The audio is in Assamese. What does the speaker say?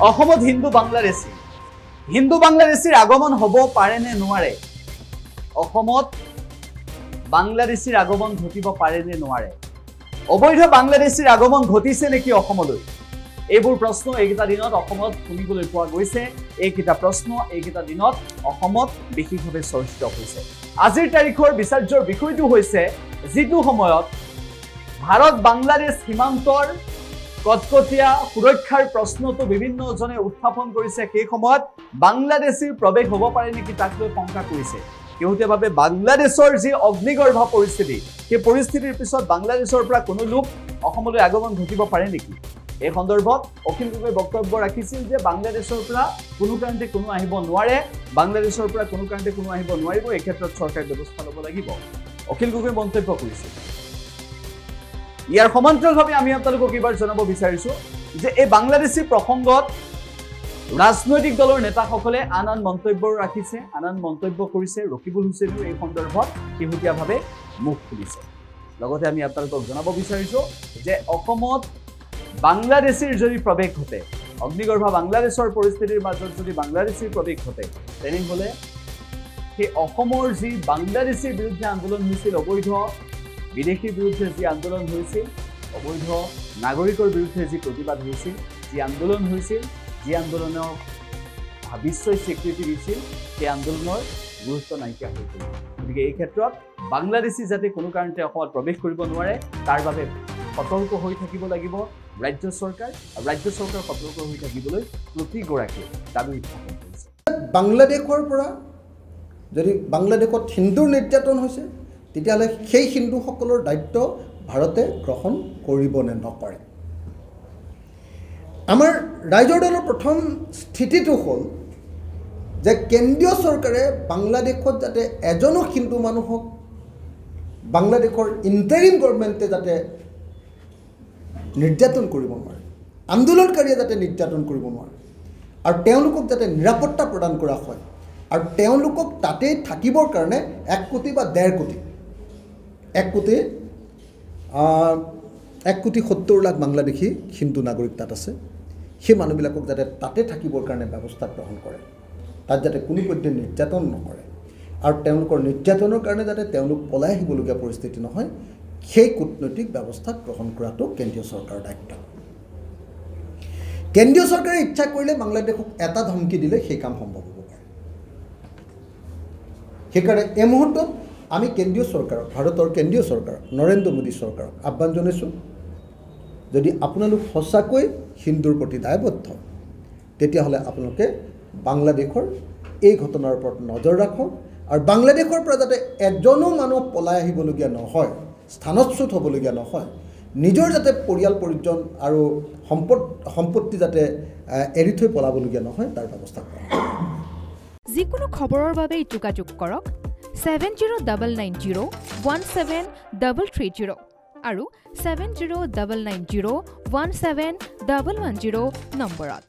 অসমত হিন্দু বাংলাদেশীৰ আগমন হ'ব পাৰে নে নোৱাৰে অসমত বাংলাদেশীৰ আগমন ঘটিব পাৰে নে নোৱাৰে অবৈধ বাংলাদেশীৰ আগমন ঘটিছে নেকি অসমলৈ এইবোৰ প্ৰশ্ন এইকেইটা দিনত অসমত শুনিবলৈ পোৱা গৈছে এইকেইটা প্ৰশ্ন এইকেইটা দিনত অসমত বিশেষভাৱে চৰ্চিত হৈছে আজিৰ তাৰিখৰ বিচাৰ্যৰ বিষয়টো হৈছে যিটো সময়ত ভাৰত বাংলাদেশ সীমান্তৰ কটকটীয়া সুৰক্ষাৰ প্ৰশ্নটো বিভিন্নজনে উত্থাপন কৰিছে সেই সময়ত বাংলাদেশীৰ প্ৰৱেশ হ'ব পাৰে নেকি তাক লৈ শংকা কৰিছে কেউতেভাৱে বাংলাদেশৰ যি অগ্নিগৰ্ভ পৰিস্থিতি সেই পৰিস্থিতিৰ পিছত বাংলাদেশৰ পৰা কোনো লোক অসমলৈ আগমন ঘটিব পাৰে নেকি এই সন্দৰ্ভত অখিল গগৈ বক্তব্য ৰাখিছিল যে বাংলাদেশৰ পৰা কোনো কাৰণতে কোনো আহিব নোৱাৰে বাংলাদেশৰ পৰা কোনো কাৰণতে কোনো আহিব নোৱাৰিব এই ক্ষেত্ৰত চৰকাৰে ব্যৱস্থা ল'ব লাগিব অখিল গগৈ মন্তব্য কৰিছিল ইয়াৰ সমান্তৰালভাৱে আমি আপোনালোকক এবাৰ জনাব বিচাৰিছো যে এই বাংলাদেশী প্ৰসংগত ৰাজনৈতিক দলৰ নেতাসকলে আন মন্তব্য ৰাখিছে আন মন্তব্য কৰিছে ৰকিবুল হুছেইনো এই সন্দৰ্ভত শেহতীয়াভাৱে মুখ খুলিছে লগতে আমি আপোনালোকক জনাব বিচাৰিছো যে অসমত বাংলাদেশীৰ যদি প্ৰৱেশ ঘটে অগ্নিগৰ্ভ বাংলাদেশৰ পৰিস্থিতিৰ মাজত যদি বাংলাদেশীৰ প্ৰৱেশ ঘটে তেনেহ'লে সেই অসমৰ যি বাংলাদেশীৰ বিৰুদ্ধে আন্দোলন হৈছিল অবৈধ বিদেশীৰ বিৰুদ্ধে যি আন্দোলন হৈছিল অবৈধ নাগৰিকৰ বিৰুদ্ধে যি প্ৰতিবাদ হৈছিল যি আন্দোলন হৈছিল যি আন্দোলনক বিশ্বই স্বীকৃতি দিছিল সেই আন্দোলনৰ গুৰুত্ব নাইকিয়া হৈ পৰিল গতিকে এই ক্ষেত্ৰত বাংলাদেশী যাতে কোনো কাৰণতে অসমত প্ৰৱেশ কৰিব নোৱাৰে তাৰ বাবে সতৰ্ক হৈ থাকিব লাগিব ৰাজ্য চৰকাৰ আৰু ৰাজ্য চৰকাৰ সতৰ্ক হৈ থাকিবলৈ প্ৰতিগৰাকীয়ে দাবী উত্থাপন কৰিছে বাংলাদেশৰ পৰা যদি বাংলাদেশত হিন্দুৰ নিৰ্যাতন হৈছে তেতিয়াহ'লে সেই হিন্দুসকলৰ দায়িত্ব ভাৰতে গ্ৰহণ কৰিব নে নকৰে আমাৰ ৰাইজৰ দলৰ প্ৰথম স্থিতিটো হ'ল যে কেন্দ্ৰীয় চৰকাৰে বাংলাদেশত যাতে এজনো হিন্দু মানুহক বাংলাদেশৰ ইণ্টাৰিম গভৰ্ণমেণ্টে যাতে নিৰ্যাতন কৰিব নোৱাৰে আন্দোলনকাৰীয়ে যাতে নিৰ্যাতন কৰিব নোৱাৰে আৰু তেওঁলোকক যাতে নিৰাপত্তা প্ৰদান কৰা হয় আৰু তেওঁলোকক তাতেই থাকিবৰ কাৰণে 1 কোটি বা 1.5 কোটি 1 কোটি 70 লাখ বাংলাদেশী হিন্দু নাগৰিক তাত আছে সেই মানুহবিলাকক যাতে তাতে থাকিবৰ কাৰণে ব্যৱস্থা গ্ৰহণ কৰে তাত যাতে কোনো পধ্যে নিৰ্যাতন নকৰে আৰু তেওঁলোকৰ নিৰ্যাতনৰ কাৰণে যাতে তেওঁলোক পলাই আহিবলগীয়া পৰিস্থিতি নহয় সেই কূটনৈতিক ব্যৱস্থা গ্ৰহণ কৰাটো কেন্দ্ৰীয় চৰকাৰৰ দায়িত্ব কেন্দ্ৰীয় চৰকাৰে ইচ্ছা কৰিলে বাংলাদেশক এটা ধমকি দিলে সেই কাম সম্ভৱ হ'ব পাৰে সেইকাৰণে এই মুহূৰ্তত আমি কেন্দ্ৰীয় চৰকাৰক ভাৰতৰ কেন্দ্ৰীয় চৰকাৰক নৰেন্দ্ৰ মোদী চৰকাৰক আহ্বান জনাইছোঁ যদি আপোনালোক সঁচাকৈ হিন্দুৰ প্ৰতি দায়বদ্ধ তেতিয়াহ'লে আপোনালোকে বাংলাদেশৰ এই ঘটনাৰ ওপৰত নজৰ ৰাখক আৰু বাংলাদেশৰ পৰা যাতে এজনো মানুহ পলাই আহিবলগীয়া নহয় স্থানচ্যুত হ'বলগীয়া নহয় নিজৰ যাতে পৰিয়াল পৰিজন আৰু সম্পত্তি যাতে এৰি থৈ পলাবলগীয়া নহয় তাৰ ব্যৱস্থা কৰক যিকোনো খবৰৰ বাবে যোগাযোগ কৰক 7099017330 আৰু 7099017110 নম্বৰত